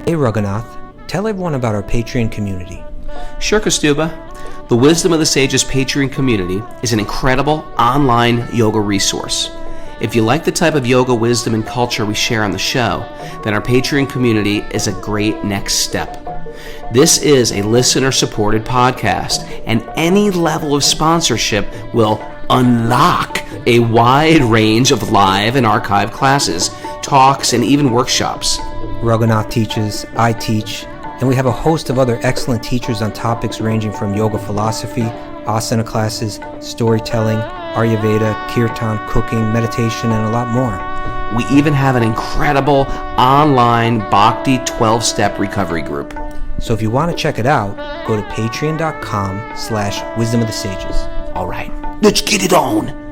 Hey Raghunath, tell everyone about our Patreon community. Sure, Kastuba. The Wisdom of the Sages Patreon community is an incredible online yoga resource. If you like the type of yoga wisdom and culture we share on the show, then our Patreon community is a great next step. This is a listener-supported podcast, and any level of sponsorship will unlock a wide range of live and archived classes, talks, and even workshops. Raghunath teaches, I teach, and we have a host of other excellent teachers on topics ranging from yoga philosophy, asana classes, storytelling, Ayurveda, kirtan, cooking, meditation, and a lot more. We even have an incredible online Bhakti 12-step recovery group. So if you want to check it out, go to patreon.com/wisdom of the sages. All right, let's get it on.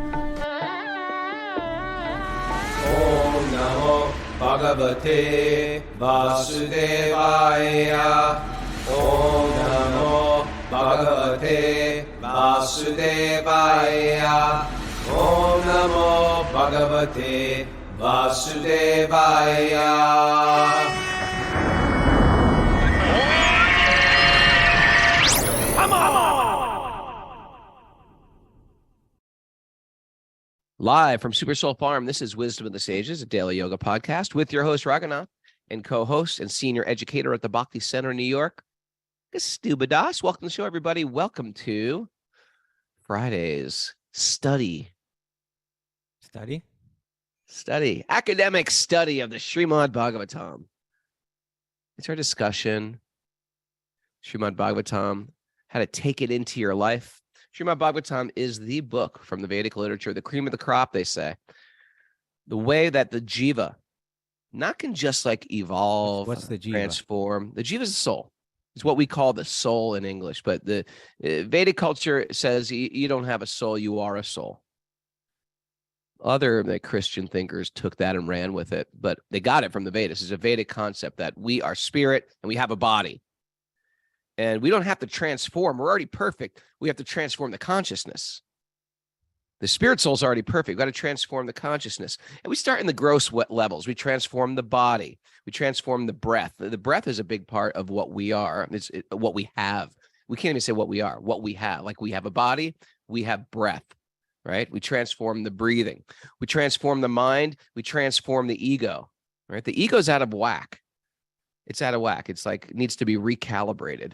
Om Namo Bhagavate Vasudevaya. Om Namo Bhagavate Vasudevaya. Om Namo Bhagavate Vasudevaya. Live from Super Soul Farm, this is Wisdom of the Sages, a daily yoga podcast with your host, Raghunath, and co-host and senior educator at the Bhakti Center in New York, Kastuba Das. Welcome to the show, everybody. Welcome to Friday's study, academic study of the Srimad Bhagavatam. It's our discussion, Srimad Bhagavatam, how to take it into your life. Srimad Bhagavatam is the book from the Vedic literature, the cream of the crop, they say. The way that the jiva not can just like evolve, What's the jiva? Transform. The jiva is the soul. It's what we call the soul in English, but the Vedic culture says you don't have a soul, you are a soul. Other Christian thinkers took that and ran with it, but they got it from the Vedas. It's a Vedic concept that we are spirit and we have a body. And we don't have to transform. We're already perfect. We have to transform the consciousness. The spirit soul is already perfect. We've got to transform the consciousness. And we start in the gross levels. We transform the body. We transform the breath. The breath is a big part of what we are. It's what we have. We can't even say what we are, what we have. Like we have a body, we have breath, right? We transform the breathing. We transform the mind. We transform the ego, right? The ego's out of whack. It's out of whack. It's like it needs to be recalibrated.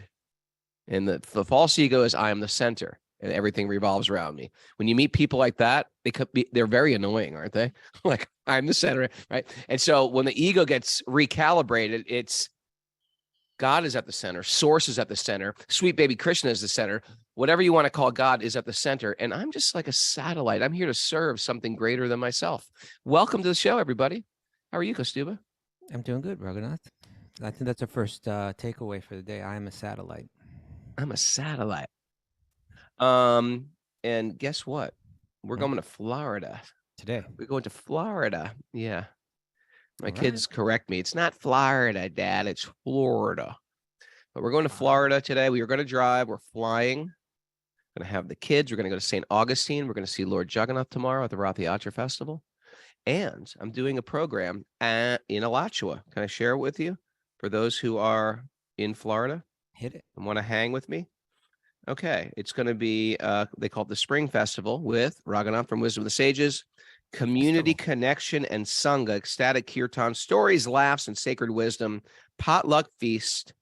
And the false ego is I am the center and everything revolves around me. When you meet people like that, they're very annoying, aren't they? Like I'm the center, right? And so when the ego gets recalibrated, it's God is at the center, source is at the center, sweet baby Krishna is the center, whatever you want to call God is at the center. And I'm just like a satellite. I'm here to serve something greater than myself. Welcome to the show, everybody. How are you, Kastuba? I'm doing good, Raghunath. I think that's our first takeaway for the day. I am a satellite. I'm a satellite. And guess what? We're going to Florida Today. We're going to Florida. Yeah. My All kids correct me. It's not Florida, Dad. It's Florida. But we're going to Florida today. We are going to drive. We're flying. Going to have the kids. We're going to go to St. Augustine. We're going to see Lord Jagannath tomorrow at the Rath Yatra Festival. And I'm doing a program in Alachua. Can I share it with you for those who are in Florida? Hit it. And want to hang with me? Okay. It's going to be, they call it the Spring Festival with Raghunath from Wisdom of the Sages, community connection and Sangha, ecstatic kirtan, stories, laughs, and sacred wisdom, potluck feast,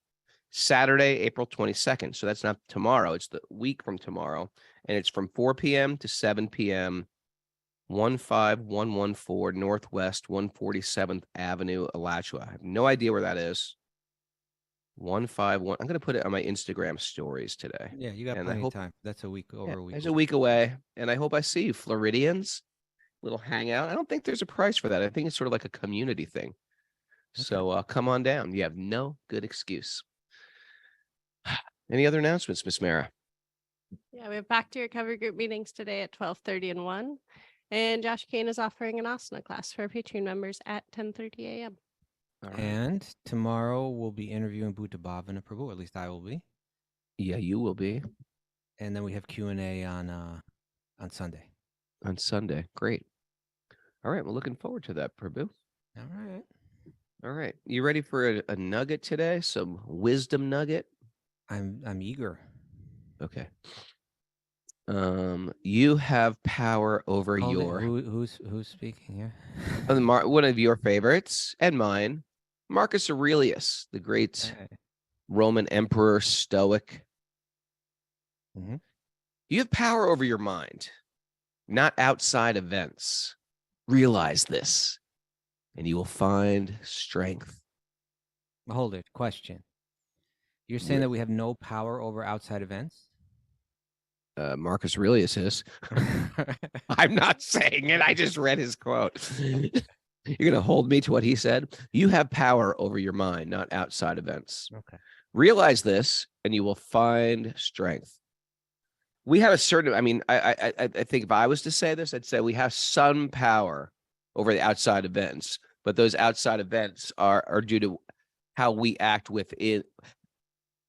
Saturday, April 22nd. So that's not tomorrow. It's the week from tomorrow. And it's from 4 p.m. to 7 p.m., 15114 Northwest 147th Avenue, Alachua. I have no idea where that is. 151. I'm going to put it on my Instagram stories today. Yeah, you got plenty of time. That's a week over a week. It's a week away, and I hope I see you, Floridians. Little hangout. I don't think there's a price for that. I think it's sort of like a community thing. Okay. So come on down. You have no good excuse. Any other announcements, Miss Mara? Yeah, we have back to recovery group meetings today at 12:30 and 1. And Josh Kane is offering an asana class for Patreon members at 10:30 a.m. Right. And tomorrow we'll be interviewing Buddha Bhavana Prabhu, at least I will be. Yeah, you will be. And then we have Q&A on Sunday. On Sunday. Great. All right. We're looking forward to that, Prabhu. All right. All right. You ready for a nugget today? Some wisdom nugget? I'm eager. Okay. You have power over Hold it. your Who's speaking here? one of your favorites and mine, Marcus Aurelius, the great Hey. Roman emperor, stoic. Mhm. You have power over your mind, not outside events. Realize this, and you will find strength. Hold it. Question. You're saying that we have no power over outside events? Marcus Aurelius is. I'm not saying it. I just read his quote. You're going to hold me to what he said. You have power over your mind, not outside events. Okay. Realize this, and you will find strength. We have a certain. I mean, I think if I was to say this, I'd say we have some power over the outside events, but those outside events are due to how we act within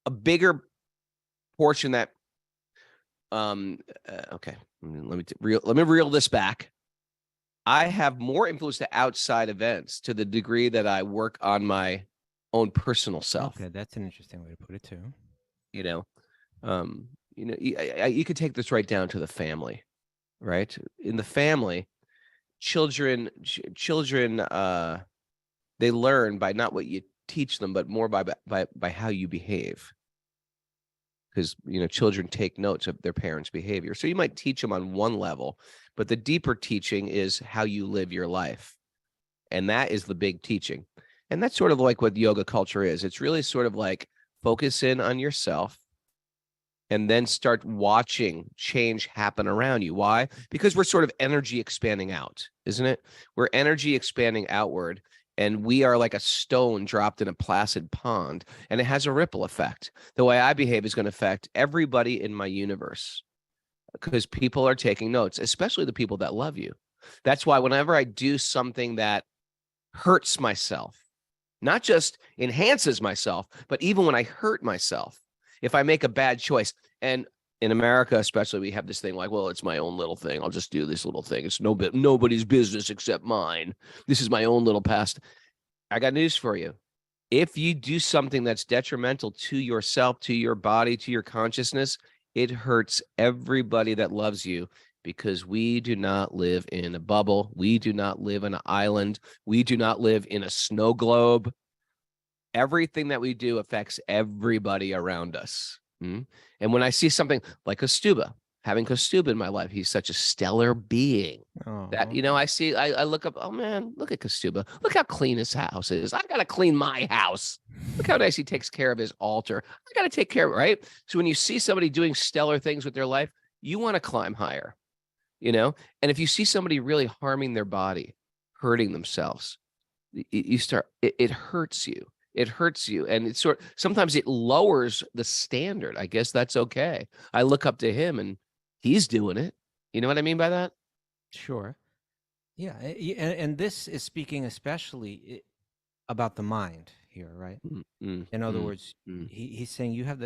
a bigger portion that. Okay. Let me reel this back. I have more influence to outside events to the degree that I work on my own personal self. Okay, that's an interesting way to put it too. You you could take this right down to the family, right? In the family, children, they learn by not what you teach them, but more by how you behave. Because children take notes of their parents' behavior. So you might teach them on one level, but the deeper teaching is how you live your life. And that is the big teaching. And that's sort of like what yoga culture is. It's really sort of like focus in on yourself and then start watching change happen around you. Why? Because we're sort of energy expanding out, isn't it? We're energy expanding outward. And we are like a stone dropped in a placid pond, and it has a ripple effect. The way I behave is going to affect everybody in my universe because people are taking notes, especially the people that love you. That's why whenever I do something that hurts myself, not just enhances myself, but even when I hurt myself, if I make a bad choice, and in America, especially, we have this thing like, well, it's my own little thing. I'll just do this little thing. It's nobody's business except mine. This is my own little past. I got news for you. If you do something that's detrimental to yourself, to your body, to your consciousness, it hurts everybody that loves you because we do not live in a bubble. We do not live in an island. We do not live in a snow globe. Everything that we do affects everybody around us. And when I see something like Kostuba, having Kostuba in my life, he's such a stellar being that, I look up, oh man, look at Kostuba. Look how clean his house is. I got to clean my house. Look how nice he takes care of his altar. I got to take care of it, right? So when you see somebody doing stellar things with their life, you want to climb higher, and if you see somebody really harming their body, hurting themselves, it hurts you. It hurts you. And it's sometimes it lowers the standard. I guess that's okay. I look up to him and he's doing it. You know what I mean by that? Sure. Yeah. And this is speaking especially about the mind here, right? In other words, he's saying you have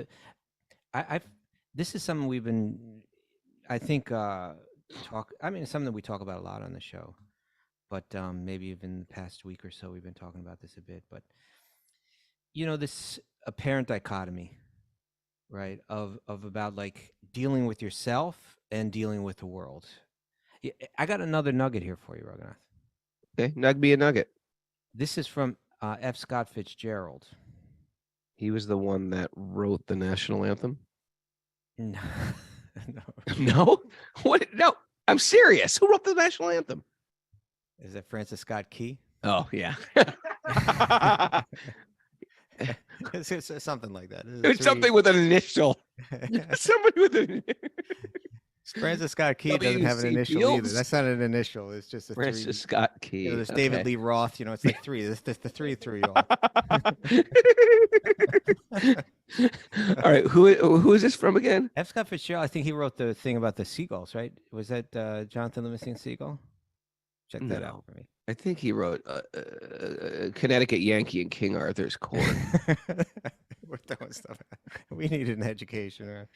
this is something we've been, I think, it's something that we talk about a lot on the show, but maybe even the past week or so, we've been talking about this a bit, but this apparent dichotomy, right? Of about like dealing with yourself and dealing with the world. I got another nugget here for you, Raghunath. Okay, nug me a nugget. This is from F. Scott Fitzgerald. He was the one that wrote the national anthem. No. No? What? No, I'm serious. Who wrote the national anthem? Is that Francis Scott Key? Oh, yeah. It's something like that. It's something with an initial. Somebody with an Francis Scott Key doesn't have an initial either. That's not an initial. It's just a Francis three. Scott Key. There's David Lee Roth. It's like three. It's the three threw you off. All right. Who is this from again? F. Scott Fitzgerald. I think he wrote the thing about the seagulls, right? Was that Jonathan Livingston Seagull? Check that out for me. I think he wrote Connecticut Yankee in King Arthur's Court. We're throwing stuff out. We needed an education.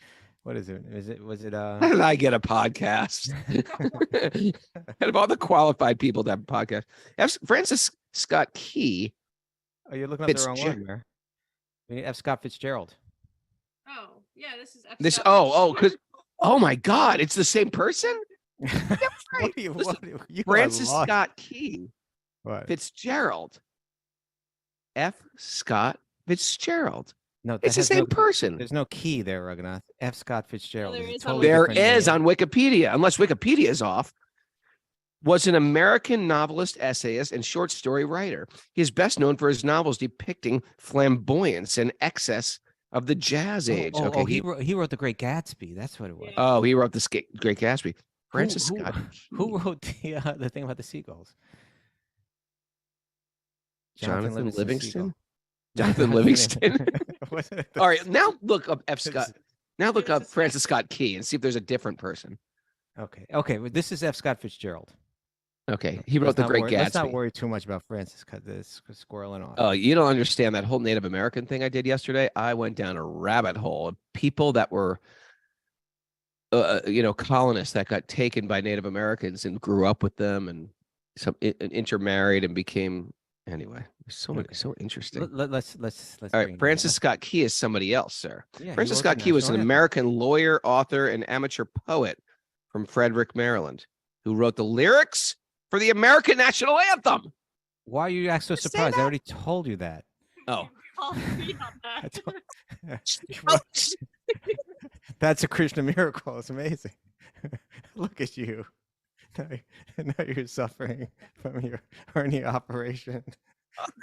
What is it? Was it How did I get a podcast? Out of all the qualified people to have a podcast, Francis Scott Key Oh, you're looking up the wrong Fitzgerald. word, Mary. We need F. Scott Fitzgerald. Oh, yeah, this is This episode. because my God, it's the same person. What are you? Listen, What are you? Francis are lost. Scott Key What? Fitzgerald. F. Scott Fitzgerald. No, that It's the has same no, person. There's no key there, Raghunath. F. Scott Fitzgerald there is a is on totally There different is name. on Wikipedia, unless Wikipedia is off. Was an American novelist, essayist, and short story writer. He is best known for his novels depicting flamboyance and excess of the jazz age. He wrote The Great Gatsby. That's what it was. Yeah. He wrote the Great Gatsby. Francis Scott. Who wrote the thing about the seagulls? Jonathan Livingston. Seagull. Jonathan Livingston. Wasn't it All right, now look up F. Scott. Now look up Francis Scott Key and see if there's a different person. Okay. Well, this is F. Scott Fitzgerald. Okay, he wrote The Great Gatsby. Let's not worry too much about Francis, because this squirreling off. Oh, you don't understand that whole Native American thing I did yesterday. I went down a rabbit hole of people that were, colonists that got taken by Native Americans and grew up with them and intermarried and became. Anyway, so interesting. Let's. All right, Francis Scott Key is somebody else, sir. Yeah, Francis Scott Key was an American lawyer, author, and amateur poet from Frederick, Maryland, who wrote the lyrics for the American national anthem. Why are you act so surprised? I already told you that. Oh, All three on that. That's a Krishna miracle. It's amazing. Look at you. Now you're suffering from your hernia operation.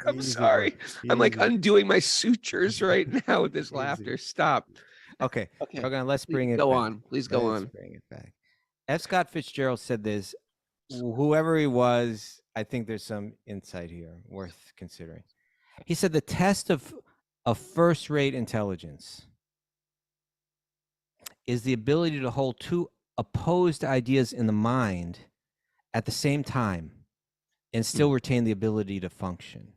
I'm sorry. I'm like undoing my sutures right now with this laughter. Stop. Okay. Let's bring it go back. on. Please go on. Bring it back. F. Scott Fitzgerald said this. Whoever he was, I think there's some insight here worth considering. He said the test of first-rate intelligence is the ability to hold two opposed ideas in the mind at the same time and still retain the ability to function.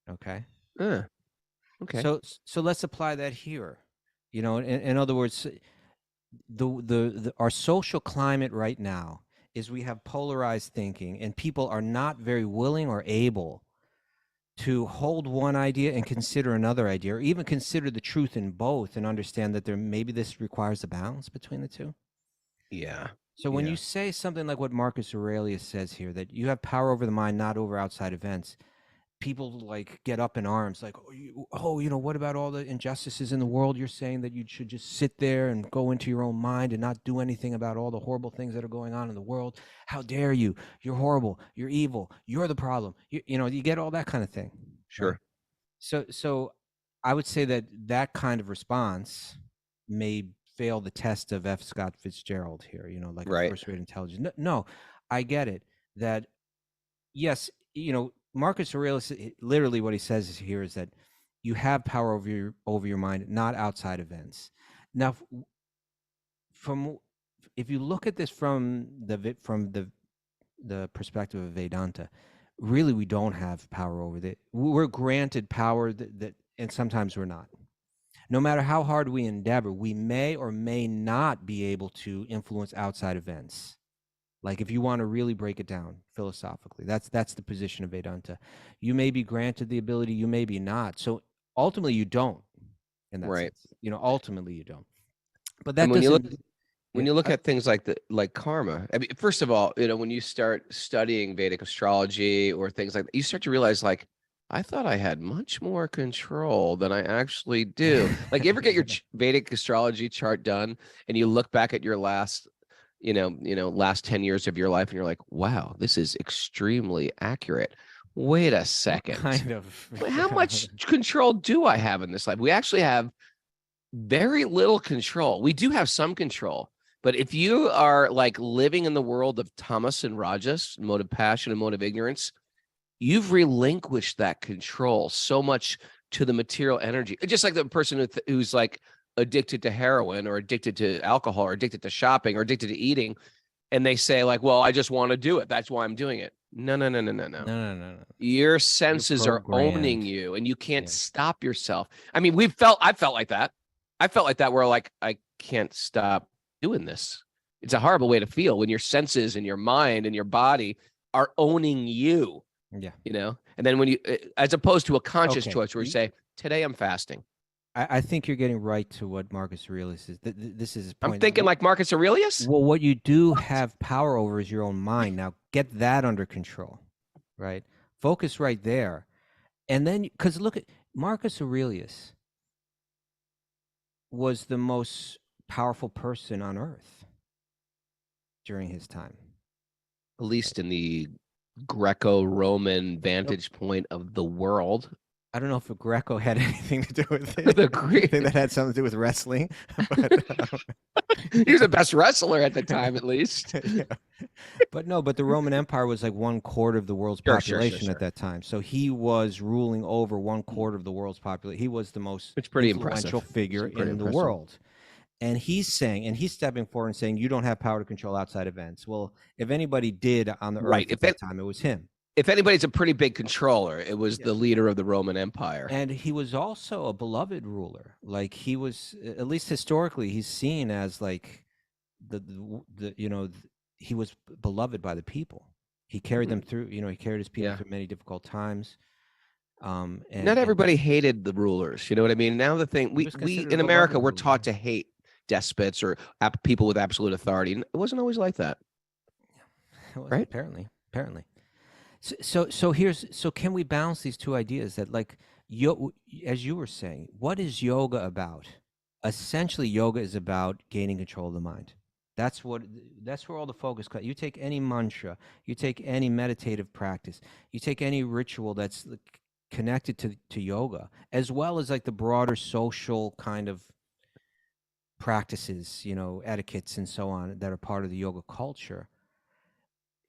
Okay. Okay. So let's apply that here. In other words, our social climate right now is we have polarized thinking, and people are not very willing or able to hold one idea and consider another idea, or even consider the truth in both and understand that maybe this requires a balance between the two. Yeah. So when you say something like what Marcus Aurelius says here, that you have power over the mind, not over outside events, people like get up in arms like, what about all the injustices in the world? You're saying that you should just sit there and go into your own mind and not do anything about all the horrible things that are going on in the world. How dare you? You're horrible. You're evil. You're the problem. You get all that kind of thing. Sure. Right? So I would say that kind of response may fail the test of F. Scott Fitzgerald here, like Right. first-rate intelligence. No, I get it. That, yes, Marcus Aurelius, literally what he says here is that you have power over your mind, not outside events. Now, if you look at this from the perspective of Vedanta, really we don't have power over it. We're granted power that and sometimes we're not. No matter how hard we endeavor, we may or may not be able to influence outside events. Like if you want to really break it down philosophically, that's the position of Vedanta. You may be granted the ability, you may be not. So ultimately you don't. In that Right. sense. Ultimately you don't. But that when you look at things like karma, I mean, first of all, when you start studying Vedic astrology or things like that, you start to realize like, I thought I had much more control than I actually do. Like, you ever get your Vedic astrology chart done and you look back at your last 10 years of your life and you're like, wow, this is extremely accurate. Wait a second. Kind of. How much control do I have in this life? We actually have very little control. We do have some control, but if you are like living in the world of tamas and rajas, mode of passion and mode of ignorance, you've relinquished that control so much to the material energy. Just like the person who's like addicted to heroin or addicted to alcohol or addicted to shopping or addicted to eating. And they say like, well, I just want to do it. That's why I'm doing it. No. No. Your senses are owning you and you can't stop yourself. I mean, I felt like that. I felt like that where like, I can't stop doing this. It's a horrible way to feel when your senses and your mind and your body are owning you. Yeah. And then when you, as opposed to a conscious Okay. choice where you say, today I'm fasting. I think you're getting right to what Marcus Aurelius is. This is his I'm point. thinking like Marcus Aurelius. Well, what you do have power over is your own mind. Now get that under control, right? Focus right there. And then, because look at Marcus Aurelius was the most powerful person on earth during his time. At least in the Greco-Roman vantage point of the world. I don't know if Greco had anything to do with it. The I Greek, think that had something to do with wrestling. But, he was the best wrestler at the time, at least. yeah. But no, but the Roman Empire was like 1/4 of the world's Sure, population sure. at that time. So he was ruling over 1/4 of the world's population. He was the most It's pretty influential impressive. figure It's pretty in the impressive. world. And he's saying, and he's stepping forward and saying, you don't have power to control outside events. Well, if anybody did on the Right. earth at that time, it was him. If anybody's a pretty big controller, it was the leader of the Roman Empire. And he was also a beloved ruler. Like he was, at least historically, he's seen as like the he was beloved by the people. He carried them through, he carried his people through many difficult times. And not everybody hated the rulers. You know what I mean? Now the thing, we in America, we're taught to hate despots or people with absolute authority. It wasn't always like that. Right? Apparently. So can we balance these two ideas that, like, as you were saying, what is yoga about? Essentially, yoga is about gaining control of the mind. That's where all the focus comes. You take any mantra, you take any meditative practice, you take any ritual that's connected to yoga, as well as like the broader social kind of practices, etiquettes and so on that are part of the yoga culture.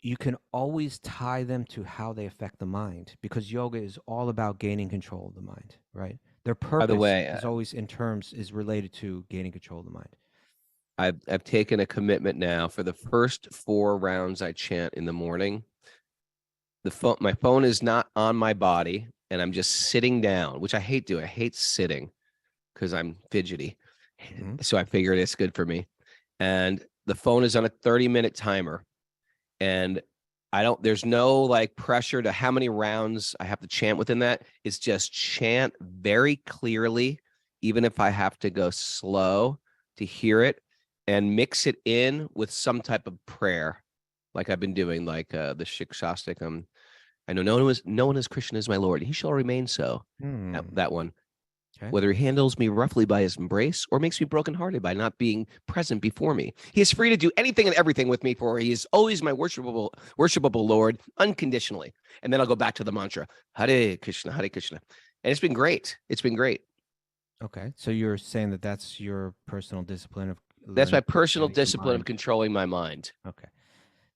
You can always tie them to how they affect the mind, because yoga is all about gaining control of the mind, right? Their purpose is always is related to gaining control of the mind. I've taken a commitment now for the first 4 rounds I chant in the morning. My phone is not on my body, and I'm just sitting down, which I hate doing. I hate sitting because I'm fidgety. Mm-hmm. So I figured it's good for me. And the phone is on a 30-minute timer. And there's no like pressure to how many rounds I have to chant within that. It's just chant very clearly, even if I have to go slow to hear it, and mix it in with some type of prayer, like I've been doing, like the Shikshastakam. I know no one is Krishna is my Lord. He shall remain so. That one. Okay. Whether he handles me roughly by his embrace or makes me brokenhearted by not being present before me. He is free to do anything and everything with me, for he is always my worshipable Lord, unconditionally. And then I'll go back to the mantra, Hare Krishna, Hare Krishna. And it's been great. It's been great. Okay. So you're saying that that's your personal discipline of... That's my personal discipline of controlling my mind. Okay.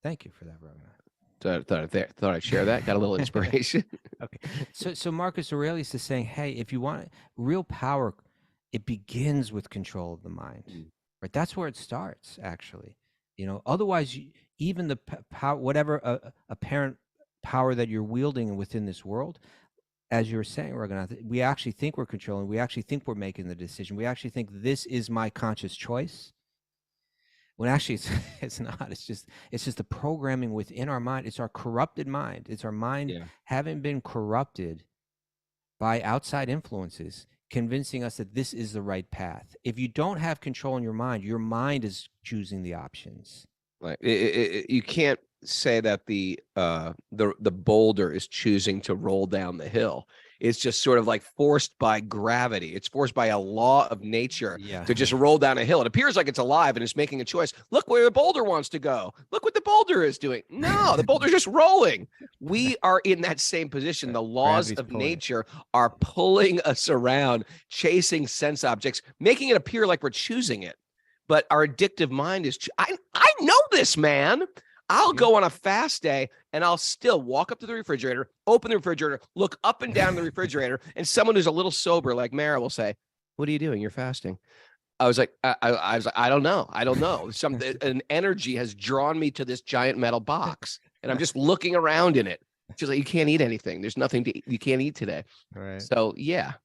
Thank you for that, Raghunath. Thought I'd share that. Got a little inspiration. Okay. So Marcus Aurelius is saying, hey, if you want real power, it begins with control of the mind, right? That's where it starts, actually. Otherwise, even the power, whatever apparent power that you're wielding within this world, as you were saying, Raghunath, we actually think we're controlling. We actually think we're making the decision. We actually think this is my conscious choice. When actually it's not. It's just the programming within our mind. It's our corrupted mind. It's our mind having been corrupted by outside influences, convincing us that this is the right path. If you don't have control in your mind is choosing the options. Like you can't say that the boulder is choosing to roll down the hill. It's just sort of like forced by gravity. It's forced by a law of nature to just roll down a hill. It appears like it's alive and it's making a choice. Look where the boulder wants to go. Look what the boulder is doing. No, the boulder's just rolling. We are in that same position. The laws of nature are pulling us around, chasing sense objects, making it appear like we're choosing it. But our addictive mind is, I know this, man. I'll go on a fast day and I'll still walk up to the refrigerator, open the refrigerator, look up and down the refrigerator, and someone who's a little sober like Mara will say, "What are you doing? You're fasting." I was like, I was like, I don't know. An energy has drawn me to this giant metal box, and I'm just looking around in it. She's like, "You can't eat anything. There's nothing to eat. You can't eat today." Right. So yeah, okay.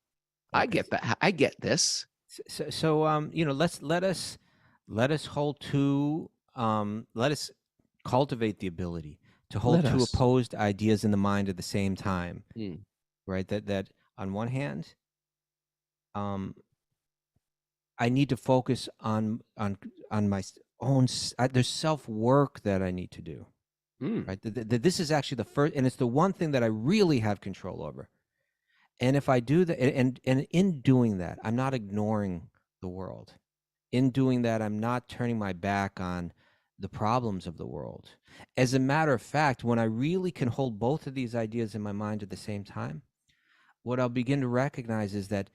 I get that. I get this. So let us hold to let us cultivate the ability to hold Let two us. opposed ideas in the mind at the same time, Hmm. right? That on one hand, I need to focus on my own. There's self work that I need to do, Hmm. right? This is actually the first, and it's the one thing that I really have control over. And if I do that, and in doing that, I'm not ignoring the world. In doing that, I'm not turning my back on the problems of the world. As a matter of fact, when I really can hold both of these ideas in my mind at the same time, what I'll begin to recognize is that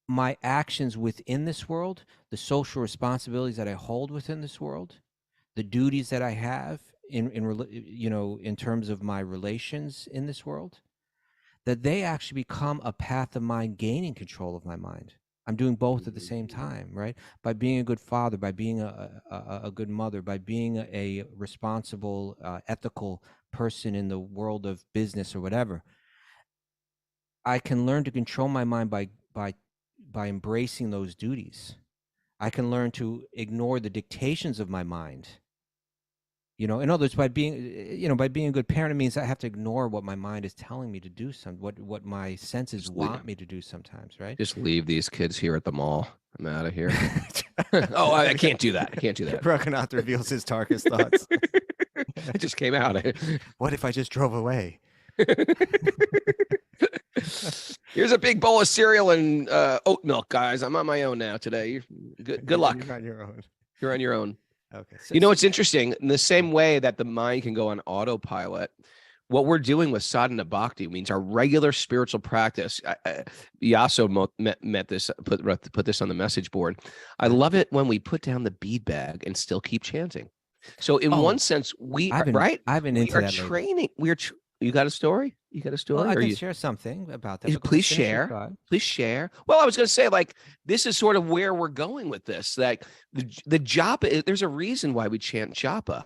my actions within this world, the social responsibilities that I hold within this world, the duties that I have in terms of my relations in this world, that they actually become a path of mine gaining control of my mind. I'm doing both at the same time, right? By being a good father, by being a good mother, by being a responsible, ethical person in the world of business or whatever, I can learn to control my mind by embracing those duties. I can learn to ignore the dictations of my mind. In other words, by being a good parent, it means I have to ignore what my mind is telling me to do. What my senses want me to do sometimes, right? Just leave these kids here at the mall. I'm out of here. Oh, I can't do that. I can't do that. Raghunath reveals his darkest thoughts. It just came out. What if I just drove away? Here's a big bowl of cereal and oat milk, guys. I'm on my own now today. Good luck. You're on your own. You're on your own. Okay. It's interesting. In the same way that the mind can go on autopilot, what we're doing with sadhana bhakti means our regular spiritual practice. Yaso met this, put this on the message board. I love it when we put down the bead bag and still keep chanting. So in one sense, we are training. You got a story? You got a story? Well, I can share something about that. Please share. Please share. Well, I was going to say, this is sort of where we're going with this. Like the japa, there's a reason why we chant japa.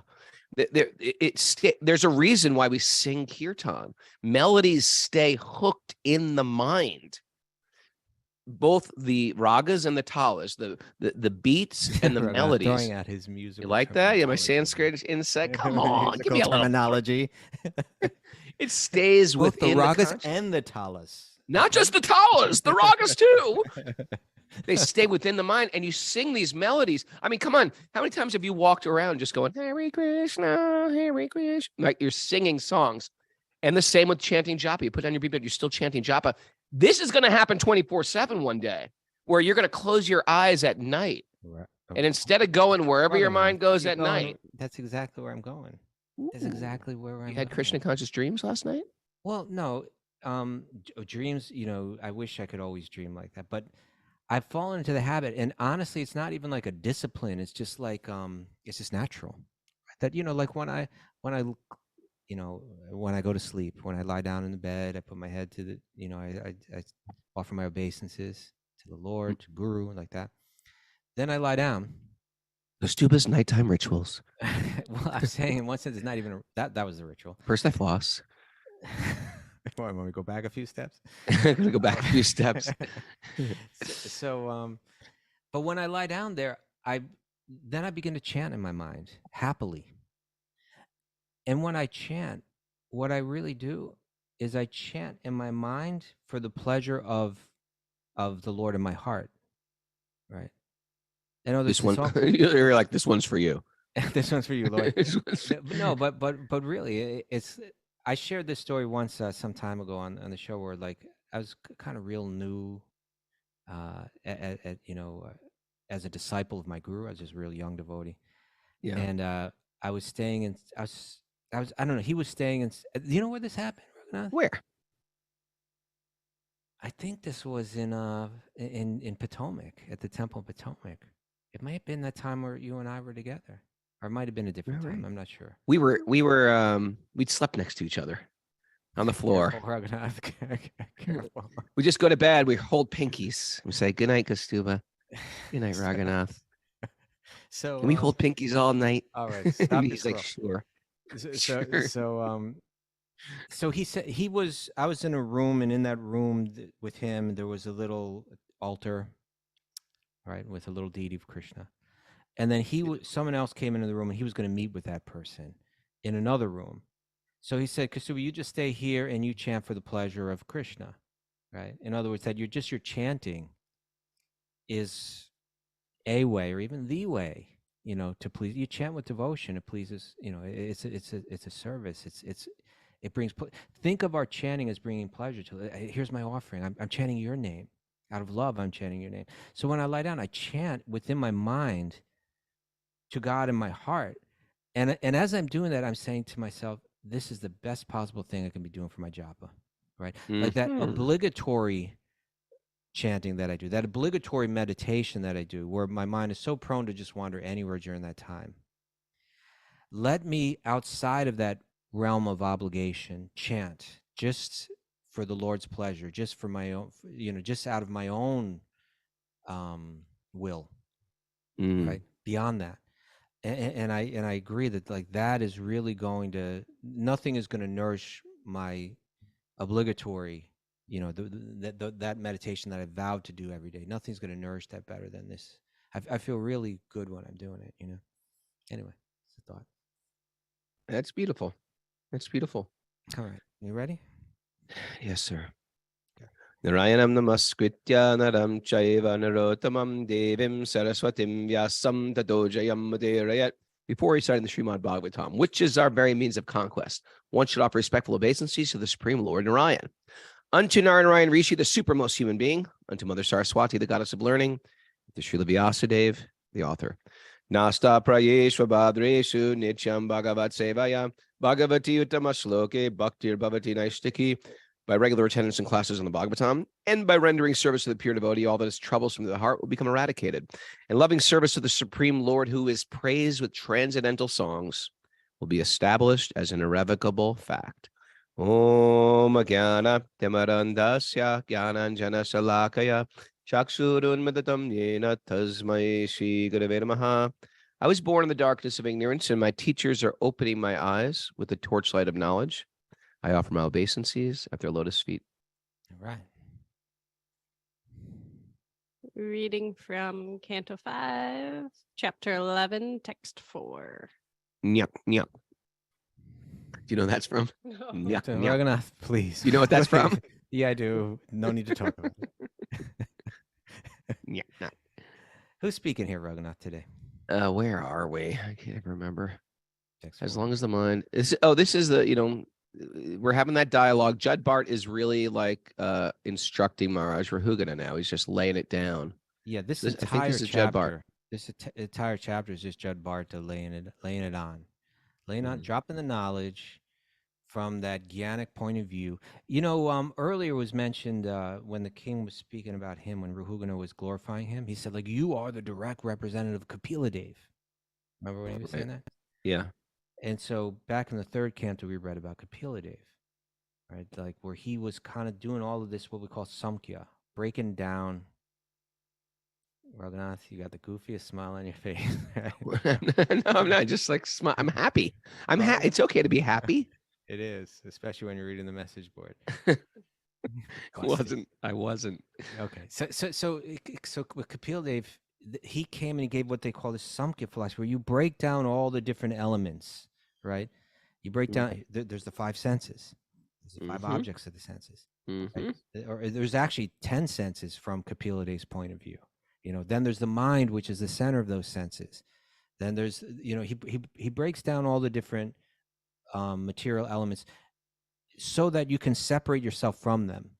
There's a reason why we sing kirtan. Melodies stay hooked in the mind. Both the ragas and the talas, the beats and the melodies. Throwing out his music. You like that? Yeah, my Sanskrit insight. Come on, give me a terminology. It stays both within the ragas and the talas. Not just the talas, the ragas too. They stay within the mind, and you sing these melodies. I mean, come on. How many times have you walked around just going, Hare Krishna, Hare Krishna? Like you're singing songs. And the same with chanting japa. You put down your beat, but you're still chanting japa. This is going to happen 24/7 one day, where you're going to close your eyes at night. Right. And instead of going wherever your mind goes at night. That's exactly where I'm going. That's exactly where I'm going. You had Krishna conscious dreams last night? Well, no. Dreams, I wish I could always dream like that. But I've fallen into the habit. And honestly, it's not even like a discipline. It's just like, it's just natural. That, like when I when I go to sleep, when I lie down in the bed, I put my head to the, I offer my obeisances to the Lord, to Guru, like that. Then I lie down. Those Stuba's nighttime rituals. Well, I'm saying in one sense, it's not even that was the ritual. First I floss. Want me to go back a few steps? I'm gonna go back a few steps. But when I lie down there, I begin to chant in my mind happily. And when I chant, what I really do is I chant in my mind for the pleasure of the Lord in my heart, right? I know this one. You're like, this one's for you. This one's for you, Lord. No, but really, it's. I shared this story once some time ago on the show where I was kind of real new, as a disciple of my guru. I was just a real young devotee, yeah. And I was staying in. I don't know. He was staying in. Do you know where this happened, Raghunath? Where? I think this was in Potomac, at the Temple in Potomac. It might have been that time where you and I were together, or it might have been a different time. I'm not sure. We'd slept next to each other on the floor. Careful, Raghunath. Careful. We just go to bed. We hold pinkies. We say, good night, Kastuba. Good night, Raghunath. So can we hold pinkies all night? All right. Stop. He's like, sure. So he said I was in a room, and in that room with him, there was a little altar, right, with a little deity of Krishna. And then someone else came into the room, and he was going to meet with that person. in another room. So he said, Kasubi, you just stay here and you chant for the pleasure of Krishna, right? In other words, that your chanting is a way or even the way, to please. You chant with devotion. It pleases, it's a service. It brings, think of our chanting as bringing pleasure to. Here's my offering. I'm chanting your name. Out of love, I'm chanting your name. So when I lie down, I chant within my mind to God in my heart. And as I'm doing that, I'm saying to myself, this is the best possible thing I can be doing for my japa, right? Like that obligatory chanting that I do, that obligatory meditation that I do, where my mind is so prone to just wander anywhere during that time. Let me, outside of that realm of obligation, chant just for the Lord's pleasure, just for my own, just out of my own will, right? Beyond that. And I agree that like that is really nothing is going to nourish my obligatory, that meditation that I vowed to do every day. Nothing's going to nourish that better than this. I feel really good when I'm doing it, Anyway, it's a thought. That's beautiful. That's beautiful. All right, you ready? Yes, sir. Okay. Narayanam namaskritya naram chaiva narottamam devim saraswatim vyasam tato jayam udirayat. Before reciting the Srimad Bhagavatam, which is our very means of conquest, one should offer respectful obeisances to the Supreme Lord Narayan. Unto Narayan Rishi, the supermost human being, unto Mother Saraswati, the goddess of learning, to Srila Vyasadeva, the author. Nasta prayeshva bhadreshu nityam bhagavat sevaya bhagavati uttama shloke bhaktir bhavati naistiki. By regular attendance in classes on the Bhagavatam, and by rendering service to the pure devotee, all that is troublesome to the heart will become eradicated. And loving service to the Supreme Lord, who is praised with transcendental songs, will be established as an irrevocable fact. Om Jnana Timarandasya Jnananjana Salakaya Chakshurunmadatam Yena Tasmai Shri Gurave Namaha. I was born in the darkness of ignorance, and my teachers are opening my eyes with the torchlight of knowledge. I offer my obeisances at their lotus feet. All right. Reading from Canto 5, Chapter 11, Text 4. Nyuk, nyuk. Do you know what that's from? No. Nyuk, nyuk. Raghunath, please. You know what that's from? Yeah, I do. No need to talk about it. Nyuk, nyuk. Who's speaking here, Raghunath, today? Where are we? I can't remember. Text As 4. long as the mind is. Oh, this is the, we're having that dialogue. Judd Bart is really like instructing Maharaj Rahugana now. He's just laying it down. Yeah, I think this is Judd Bart. This entire chapter is just Judd Bart laying it on, dropping the knowledge from that Jnanic point of view. Earlier was mentioned when the king was speaking about him, when Rahugana was glorifying him, he said, like, you are the direct representative of Kapila Dev. Remember when he was saying that? Yeah. And so back in the third canto, we read about Kapila Dev, right? Like where he was kind of doing all of this, what we call samkhya, breaking down. Raghunath, you got the goofiest smile on your face. No, I'm not. Just like smile. I'm happy. It's okay to be happy. It is, especially when you're reading the message board. I wasn't. Okay. So with Kapila Dev, he came and he gave what they call the samkhya philosophy, where you break down all the different elements, right? You break down, there's the 5 senses. There's the 5 objects of the senses. Right? Or there's actually 10 senses from Kapila Dev's point of view. Then there's the mind, which is the center of those senses. Then there's, he breaks down all the different material elements so that you can separate yourself from them,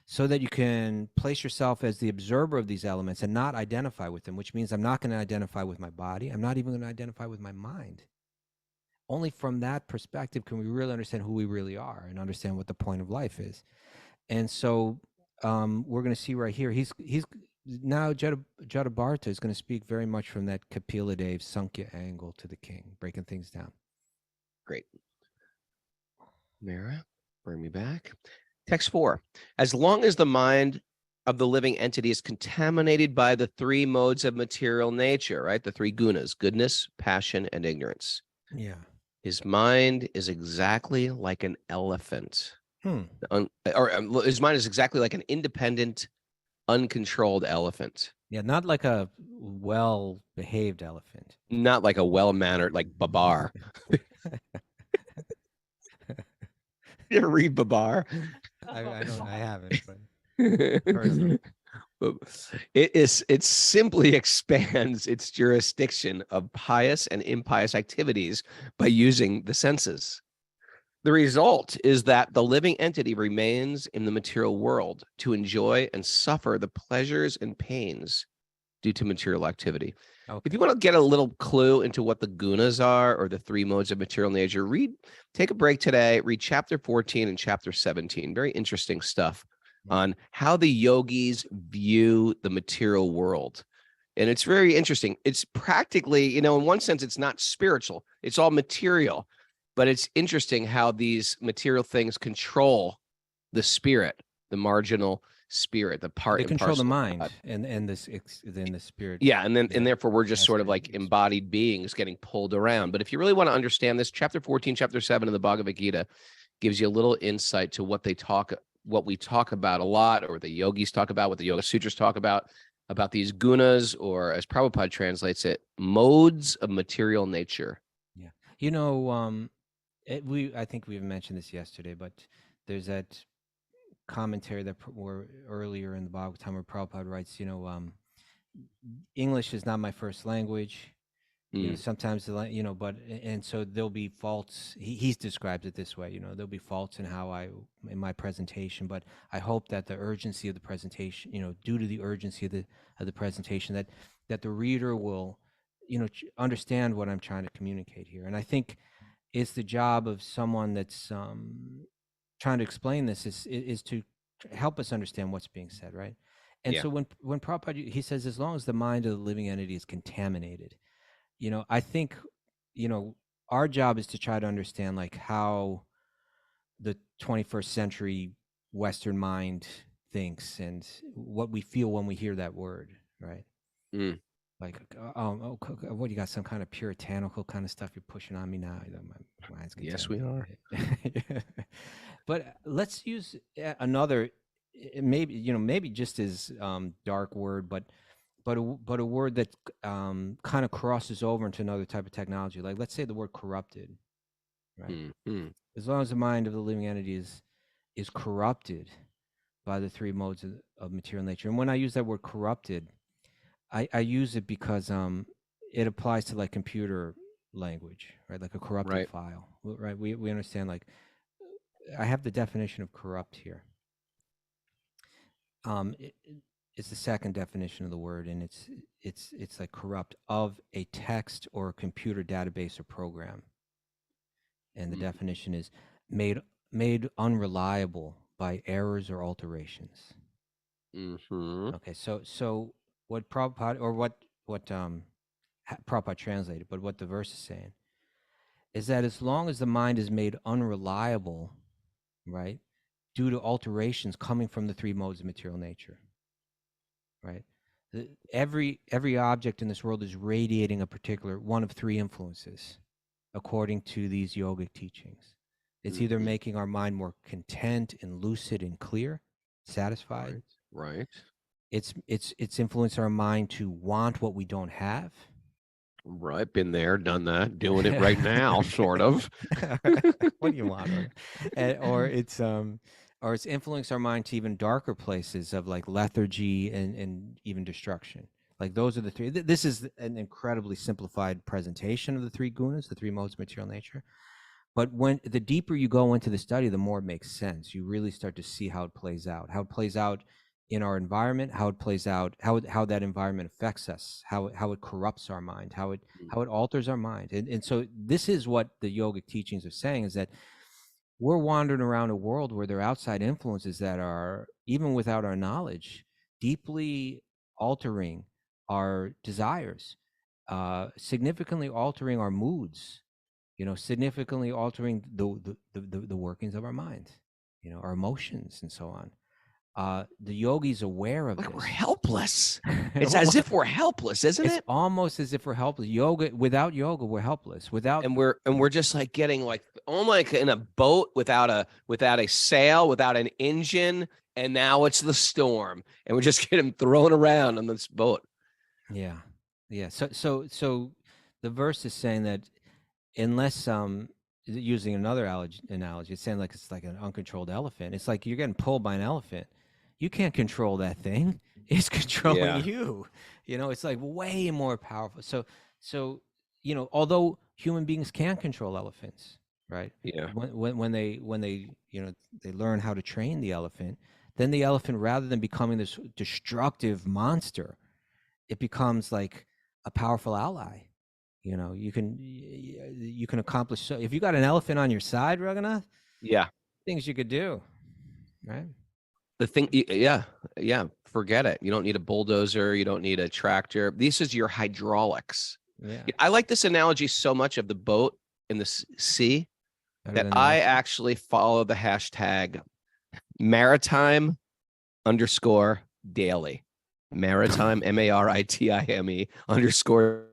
so that you can place yourself as the observer of these elements and not identify with them, which means I'm not going to identify with my body. I'm not even going to identify with my mind. Only from that perspective can we really understand who we really are and understand what the point of life is. And so we're going to see right here, he's now Jadabharta is going to speak very much from that Kapila Dev Sankhya angle to the king, breaking things down. Great. Mara, bring me back. Text 4. As long as the mind of the living entity is contaminated by the 3 modes of material nature, right? The 3 gunas, goodness, passion, and ignorance. Yeah. His mind is exactly like an elephant. Or his mind is exactly like an independent, uncontrolled elephant. Yeah, not like a well-behaved elephant. Not like a well-mannered, like Babar. You read Babar? I haven't, but heard of it. It simply expands its jurisdiction of pious and impious activities by using the senses. The result is that the living entity remains in the material world to enjoy and suffer the pleasures and pains due to material activity. Okay. If you want to get a little clue into what the gunas are, or the three modes of material nature, take a break today, read chapter 14 and chapter 17. Very interesting stuff on how the yogis view the material world. And it's very interesting. It's practically, in one sense, it's not spiritual. It's all material. But it's interesting how these material things control the spirit, the marginal spirit, the part. They and control the parcel of mind God. and then the spirit. Yeah, and Yeah, therefore we're just that's sort of what like it is. embodied beings getting pulled around. But if you really want to understand this, chapter 14, chapter 7 of the Bhagavad Gita gives you a little insight to what we talk about a lot, or the yogis talk about, what the Yoga Sutras talk about these gunas, or as Prabhupada translates it, modes of material nature. Yeah. I think we've mentioned this yesterday, but there's that commentary that were earlier in the Bhagavatam where Prabhupada writes, English is not my first language. Sometimes but and so there'll be faults. He's described it this way. There'll be faults in in my presentation, but I hope that the urgency of the presentation, due to the urgency of the presentation, that the reader will, understand what I'm trying to communicate here. And I think it's the job of someone that's trying to explain this is to help us understand what's being said, right? And so when Prabhupada, he says, as long as the mind of the living entity is contaminated, I think, our job is to try to understand like how the 21st century Western mind thinks and what we feel when we hear that word, right? Like, what do you got? Some kind of puritanical kind of stuff you're pushing on me now? My mind's Yes, we are. But let's use another, maybe just as dark word, but a word that kind of crosses over into another type of technology. Like, let's say the word corrupted, right? As long as the mind of the living entity is corrupted by the three modes of material nature. And when I use that word corrupted, I use it because it applies to like computer language, right? Like a corrupted file, right? We understand, like, I have the definition of corrupt here. It's the second definition of the word, and it's like corrupt of a text or a computer database or program. And the definition is made unreliable by errors or alterations. Okay, so what Prabhupada, or what Prabhupada translated, but what the verse is saying is that as long as the mind is made unreliable, right, due to alterations coming from the three modes of material nature, right? Every object in this world is radiating a particular one of three influences, according to these yogic teachings. It's either making our mind more content and lucid and clear, satisfied. Right. It's influenced our mind to want what we don't have. Right. Been there, done that, doing it right now, sort of. What do you want? Or it's influenced our mind to even darker places of like lethargy and even destruction. Like, those are the three. This is an incredibly simplified presentation of the three gunas, the three modes of material nature. But when the deeper you go into the study, the more it makes sense. You really start to see how it plays out in our environment, how it plays out, how that environment affects us, how it corrupts our mind, how it alters our mind. And so this is what the yogic teachings are saying, is that we're wandering around a world where there are outside influences that are, even without our knowledge, deeply altering our desires, significantly altering our moods, significantly altering the workings of our mind, our emotions and so on. The yogi's aware of this. We're helpless. It's as if we're helpless, isn't it? It's almost as if we're helpless. Without yoga, we're helpless. And we're just like getting like almost like in a boat without a sail, without an engine, and now it's the storm, and we're just getting thrown around on this boat. Yeah. So the verse is saying that unless using another analogy, it's saying like it's like an uncontrolled elephant. It's like you're getting pulled by an elephant. You can't control that thing. It's controlling Yeah. you. It's like way more powerful. So although human beings can control elephants, right? Yeah. When they they learn how to train the elephant, then the elephant, rather than becoming this destructive monster, it becomes like a powerful ally. You can accomplish so. If you got an elephant on your side, Raghunath, Yeah. things you could do, right? The thing, yeah, forget it. You don't need a bulldozer. You don't need a tractor. This is your hydraulics. Yeah. I like this analogy so much of the boat in the sea Better that than the I elephant. actually follow the hashtag maritime underscore daily. Maritime, MARITIME underscore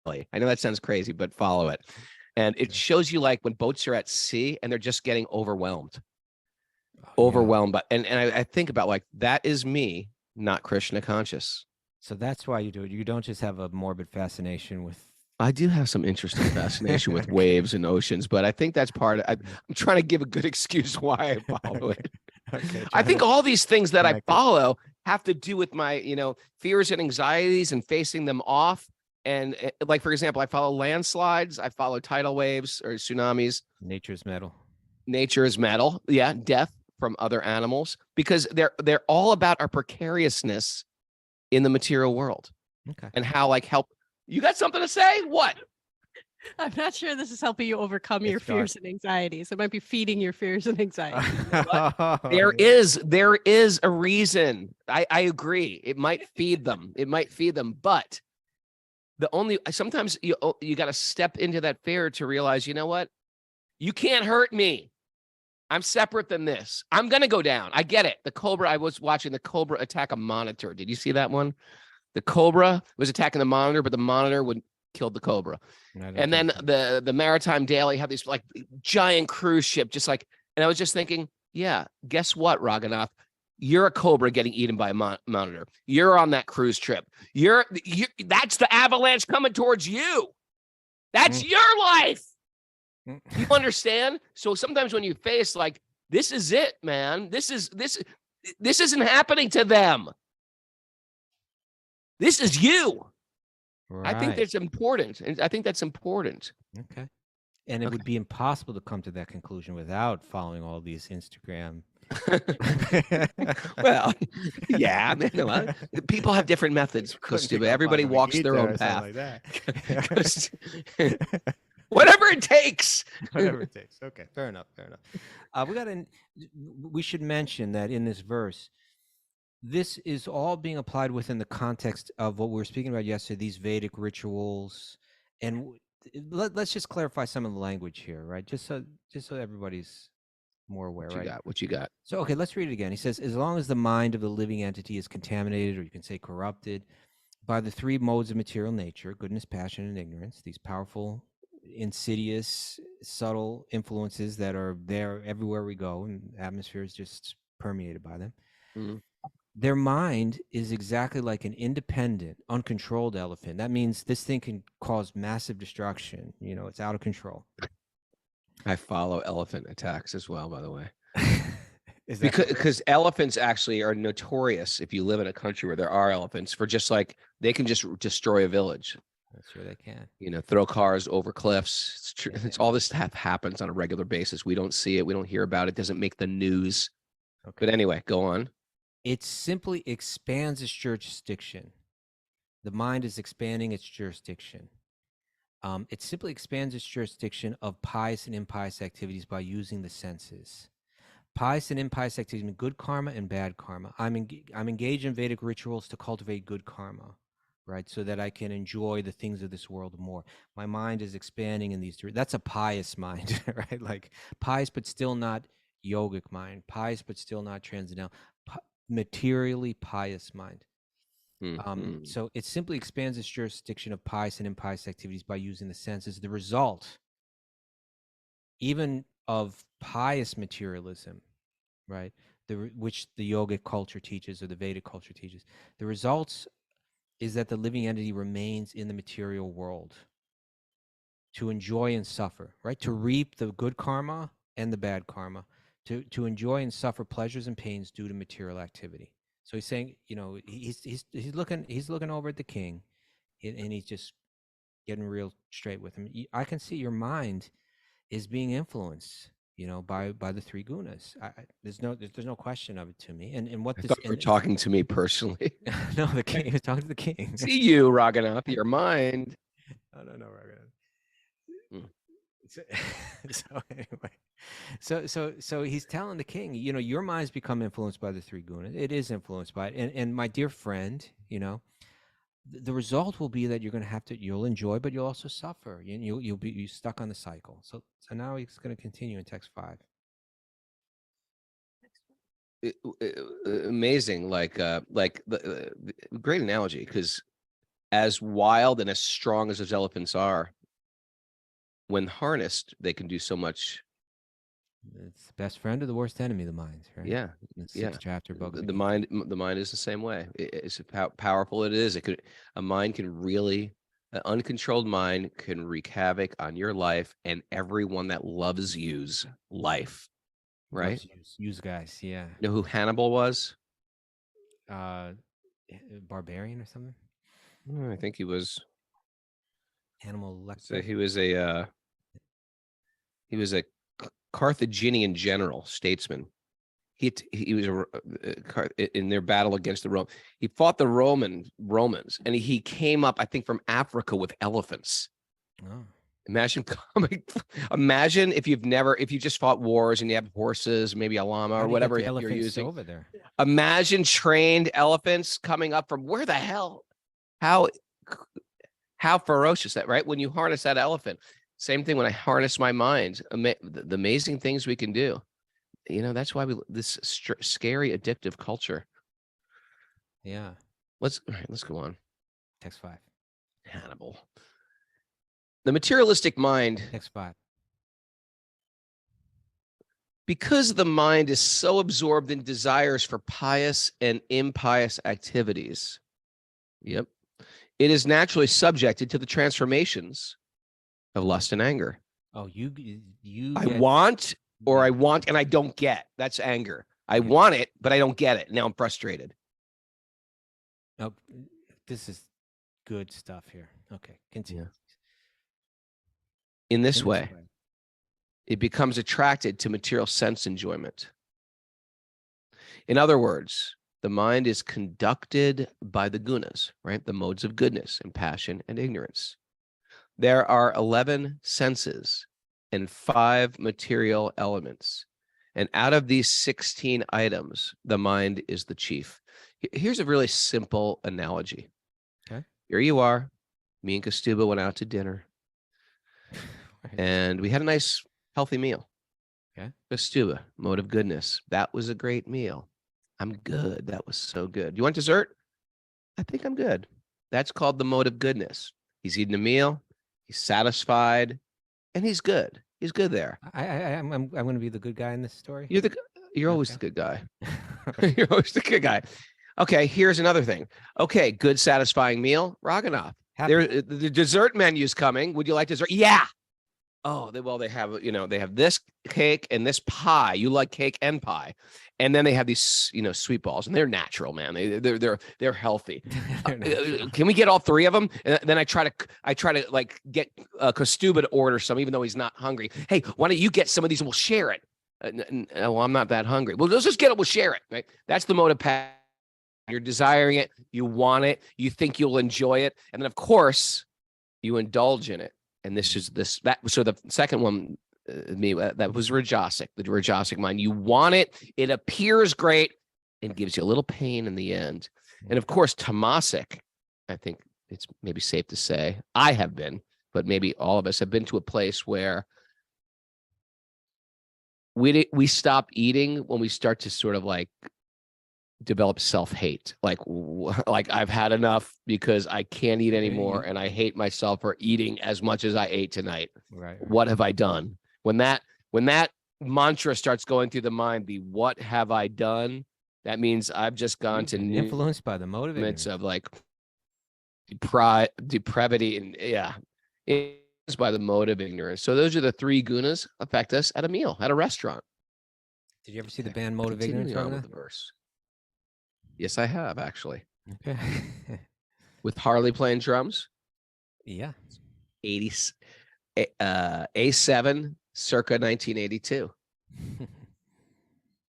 daily. I know that sounds crazy, but follow it. And it shows you like when boats are at sea and they're just getting overwhelmed. Overwhelmed by, and I think about like that is me, not Krishna conscious. So that's why you do it. You don't just have a morbid fascination with. I do have some interesting fascination with waves and oceans, but I think that's part of I'm trying to give a good excuse why I follow it. Okay, I think all these things that I connect it. follow have to do with my, fears and anxieties and facing them off. And like, for example, I follow landslides, I follow tidal waves or tsunamis. Nature's metal. Nature is metal. Yeah, death from other animals, because they're all about our precariousness in the material world. Okay. And how like help. You got something to say? What? I'm not sure this is helping you overcome your It's dark. fears and anxieties. It might be feeding your fears and anxieties. There is a reason. I agree. It might feed them. But sometimes you got to step into that fear to realize, you know what? You can't hurt me. I'm separate than this. I'm going to go down. I get it. The cobra, I was watching the cobra attack a monitor. Did you see that one? The cobra was attacking the monitor, but the monitor would kill the cobra. And then the Maritime Daily had these like giant cruise ship, just like, and I was just thinking, yeah, guess what, Raghunath? You're a cobra getting eaten by a monitor. You're on that cruise trip. That's the avalanche coming towards you. That's your life. You understand? So sometimes when you face like, this is it, man. This isn't happening to them. This is you. Right. I think that's important. And I think that's important. Okay. And it would be impossible to come to that conclusion without following all these Instagram. Well, yeah, man, people have different methods. Everybody walks their own path. Whatever it takes. Whatever it takes. Okay, fair enough. We should mention that in this verse, this is all being applied within the context of what we were speaking about yesterday, these Vedic rituals. And let's just clarify some of the language here, right? Just so everybody's more aware, right? What you got? So, okay, let's read it again. He says, as long as the mind of the living entity is contaminated, or you can say corrupted, by the three modes of material nature, goodness, passion, and ignorance, these powerful, insidious, subtle influences that are there everywhere we go, and the atmosphere is just permeated by them. Mm-hmm. Their mind is exactly like an independent, uncontrolled elephant. That means this thing can cause massive destruction. It's out of control. I follow elephant attacks as well, by the way. Because elephants actually are notorious, if you live in a country where there are elephants, for just like they can just destroy a village. That's sure they can. Throw cars over cliffs. It's true. It's all this stuff happens on a regular basis. We don't see it. We don't hear about it. It doesn't make the news. Okay. But anyway, go on. It simply expands its jurisdiction. The mind is expanding its jurisdiction. It simply expands its jurisdiction of pious and impious activities by using the senses. Pious and impious activities mean good karma and bad karma. I'm engaged in Vedic rituals to cultivate good karma, right? So that I can enjoy the things of this world more. My mind is expanding in these. That's a pious mind, right? Like pious, but still not yogic mind. Pious, but still not transcendental. Materially pious mind. So it simply expands its jurisdiction of pious and impious activities by using the senses. The result, even of pious materialism, right, which the yogic culture teaches or the Vedic culture teaches, the results is that the living entity remains in the material world. to enjoy and suffer, right? To reap the good karma and the bad karma, to enjoy and suffer pleasures and pains due to material activity. So he's saying, he's looking over at the king, and he's just getting real straight with him. I can see your mind is being influenced, by the three gunas. There's no question of it to me. And what I this thought you were talking to me personally. no, the king. He was talking to the king. See you, Raghunath, your mind. No, Raghunath. Hmm. So anyway, so he's telling the king, your mind's become influenced by the three gunas. It is influenced by it, and my dear friend, the result will be that you'll enjoy, but you'll also suffer. You'll be stuck on the cycle. So now he's going to continue in text 5. Amazing, like the great analogy, because as wild and as strong as those elephants are, when harnessed, they can do so much. It's the best friend or the worst enemy, the mind, right? Yeah, In the 6th chapter, Bhagavad the Gita. mind is the same way. It's how powerful it is. A mind can really, an uncontrolled mind can wreak havoc on your life and everyone that loves you's life. Right? Use guys, yeah. You know who Hannibal was? Barbarian or something. I think he was. Animal Lecter. So he was a Carthaginian general, statesman. He was in their battle against the Rome. He fought the Romans, and he came up, I think, from Africa with elephants. Oh. Imagine if you just fought wars and you have horses, maybe a llama or whatever you're using over there. Imagine trained elephants coming up from where the hell? How ferocious that, right? When you harness that elephant. Same thing when I harness my mind. The amazing things we can do. That's why this scary, addictive culture. Yeah. Let's go on. Text 5. Hannibal. The materialistic mind. Text 5. Because the mind is so absorbed in desires for pious and impious activities. Yep. It is naturally subjected to the transformations of lust and anger. Oh, I want and I don't get. That's anger. I want it, but I don't get it. Now I'm frustrated. Oh, this is good stuff here. Okay, continue. In this way, it becomes attracted to material sense enjoyment. In other words, the mind is conducted by the gunas, right? The modes of goodness and passion and ignorance. There are 11 senses and 5 material elements. And out of these 16 items, the mind is the chief. Here's a really simple analogy. Okay. Here you are. Me and Kastuba went out to dinner. And we had a nice, healthy meal. Okay. Kastuba, mode of goodness. That was a great meal. I'm good. That was so good. You want dessert? I think I'm good. That's called the mode of goodness. He's eating a meal. He's satisfied, and he's good. He's good there. I'm going to be the good guy in this story. You're always the good guy. You're always the good guy. Okay, here's another thing. Okay, good, satisfying meal. Raghunath. The dessert menu's coming. Would you like dessert? Yeah. Oh, they have this cake and this pie. You like cake and pie, and then they have these sweet balls, and they're natural, man. They're healthy. Can we get all 3 of them? And then I try to like get Kastuba to order some, even though he's not hungry. Hey, why don't you get some of these and we'll share it? Well, I'm not that hungry. Well, let's just get it. We'll share it. Right? That's the mode of passion. You're desiring it. You want it. You think you'll enjoy it, and then of course you indulge in it. And so the second one, that was Rajasic, the Rajasic mind. You want it, it appears great, and gives you a little pain in the end. And of course, Tamasic, I think it's maybe safe to say, I have been, but maybe all of us have been to a place where we stop eating when we start to sort of like develop self-hate, like I've had enough because I can't eat anymore, and I hate myself for eating as much as I ate tonight. Right. What have I done? When that mantra starts going through the mind, the what have I done? That means I've just gone to influenced by the motivations of like depravity, and by the mode of ignorance. So those are the three gunas affect us at a meal, at a restaurant. Did you ever see the band Mode of Ignorance? Continuing on with the verse. Yes, I have actually. Okay. With Harley playing drums. Yeah. 80s, A7, circa 1982.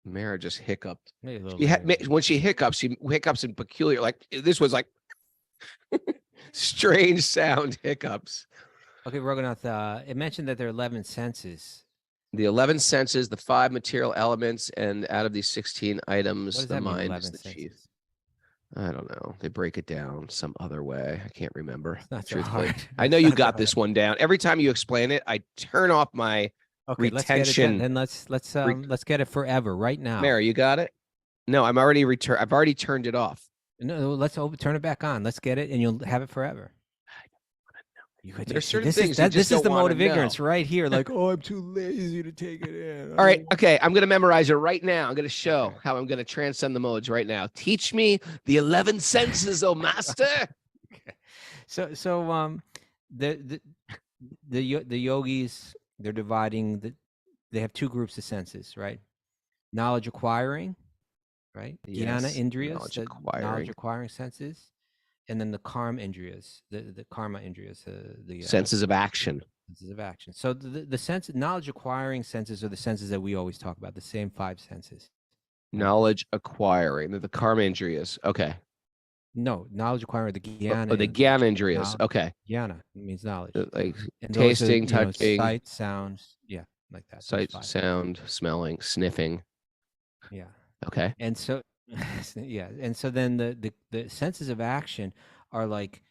Mara just hiccuped. When she hiccups in peculiar, like this was like strange sound hiccups. Okay, Raghunath, it mentioned that there are 11 senses. The 11 senses, the 5 material elements, and out of these 16 items, the mind is the chief. I don't know. They break it down some other way. I can't remember. It's not so truthfully. hard. I know you got this one down. Every time you explain it, I turn off my retention. Let's get it forever right now. Mary, you got it? No, I've already turned it off. No, let's turn it back on. Let's get it, and you'll have it forever. There's certain things. This is the mode of ignorance right here. Like, oh, I'm too lazy to take it in. All right, okay. I'm gonna memorize it right now. I'm gonna show how I'm gonna transcend the modes right now. Teach me the 11 senses, oh master. Okay. So the yogis, they're dividing they have two groups of senses, right? Knowledge acquiring, right? Yes, Jnana indriyas, knowledge acquiring senses. And then the karma indriyas, the karma indriyas, the senses of action. Senses of action. So the knowledge acquiring senses are the senses that we always talk about, the same 5 senses. Knowledge acquiring, the karma indriyas. Okay. No, knowledge acquiring, the jnana. Oh, the jnana indriyas. Okay. Jnana means knowledge. Like and tasting, touching, sight, sounds, yeah, like that. Sight, sound, smelling, sniffing. Yeah. Okay. And so. Yeah, and so then the senses of action are like,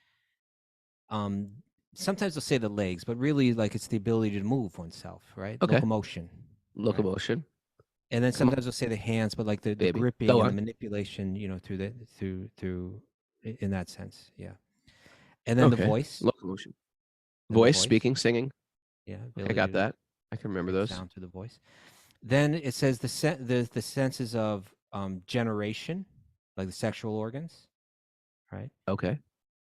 sometimes they'll say the legs, but really like it's the ability to move oneself, right? Okay. Locomotion. Right? And then sometimes they'll say the hands, but like the gripping and the manipulation, through in that sense, yeah. And then the voice. Locomotion. Voice, speaking, singing. Yeah, I got that. I can remember those. Sound to the voice. Then it says the senses of generation, like the sexual organs, right? Okay.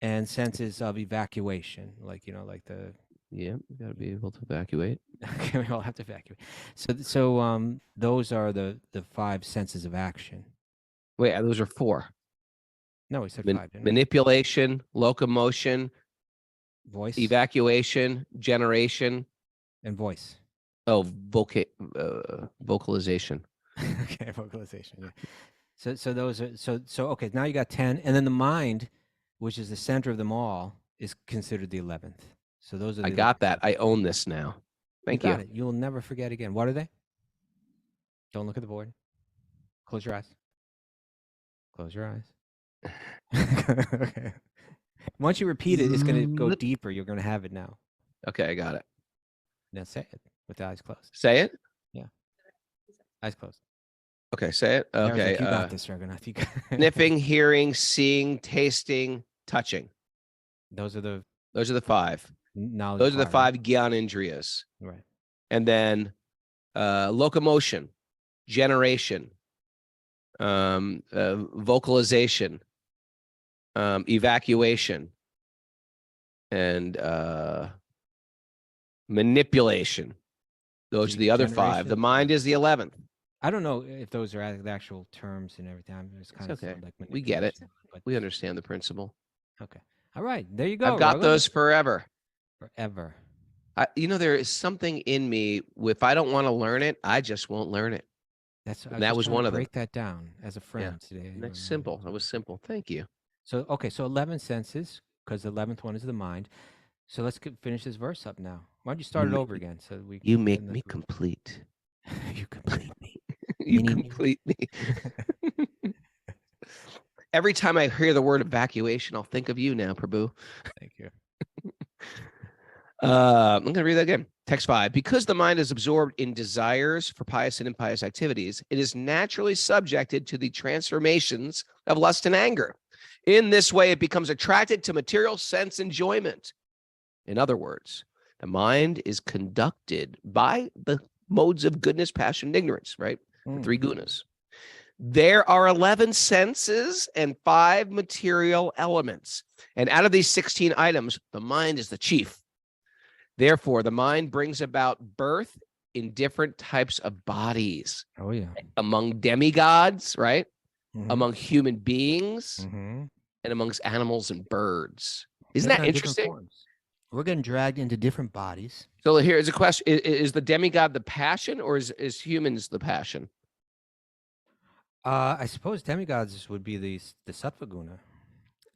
And senses of evacuation, like the you got to be able to evacuate. Okay, we all have to evacuate. So those are the 5 senses of action. Wait, those are 4. No, we said 5. Manipulation, locomotion, voice, evacuation, generation, and voice. Oh, vocalization. Okay, vocalization. Yeah. So those are so okay. Now you got 10, and then the mind, which is the center of them all, is considered the 11th. So those are. I got that. I own this now. Thank you. Got it. You'll never forget again. What are they? Don't look at the board. Close your eyes. Close your eyes. Okay. Once you repeat it, it's going to go deeper. You're going to have it now. Okay, I got it. Now say it with the eyes closed. Say it. Yeah. Eyes closed. Okay, say it. Okay. Like, you got this, Raghunath. Sniffing, hearing, seeing, tasting, touching. Those are the 5. Knowledge. Those are the 5 gyanendriyas. Right. And then locomotion, generation, vocalization, evacuation, and manipulation. Those are the other 5. The mind is the 11th. I don't know if those are the actual terms and everything. It's kind of okay. Like we get it. We understand the principle. Okay. All right. There you go. I've got those forever. Forever. There is something in me. If I don't want to learn it, I just won't learn it. That was one of them. Break that down as a friend today. That's simple. That was simple. Thank you. So, okay. So 11 senses, because the 11th one is the mind. So let's finish this verse up now. Why don't you start it over again? So we. You make me complete. You complete me. You complete me. Every time I hear the word evacuation, I'll think of you now, Prabhu. Thank you. I'm going to read that again. Text 5. Because the mind is absorbed in desires for pious and impious activities, it is naturally subjected to the transformations of lust and anger. In this way, it becomes attracted to material sense enjoyment. In other words, the mind is conducted by the modes of goodness, passion, and ignorance, right? The 3 gunas. There are 11 senses and 5 material elements. And out of these 16 items, the mind is the chief. Therefore, the mind brings about birth in different types of bodies, Oh yeah. among demigods, right? Mhm. Among human beings, Mhm. and amongst animals and birds. Isn't Taking that on different interesting? forms. We're getting dragged into different bodies. So here's a question: is the demigod the passion, or is humans the passion? I suppose demigods would be the sattva guna.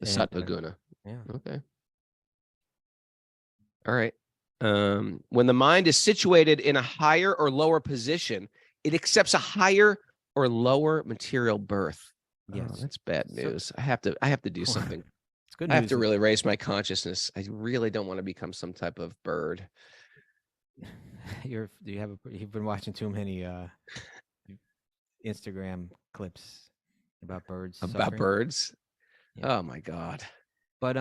The And, sattva guna. yeah. Okay. All right. When the mind is situated in a higher or lower position, it accepts a higher or lower material birth. Yes. Oh, that's bad So- news. I have to do something. It's good I have news. to really raise my consciousness. I really don't want to become some type of bird. You've been watching too many Instagram clips about birds About suffering. birds. Yeah. Oh my God. But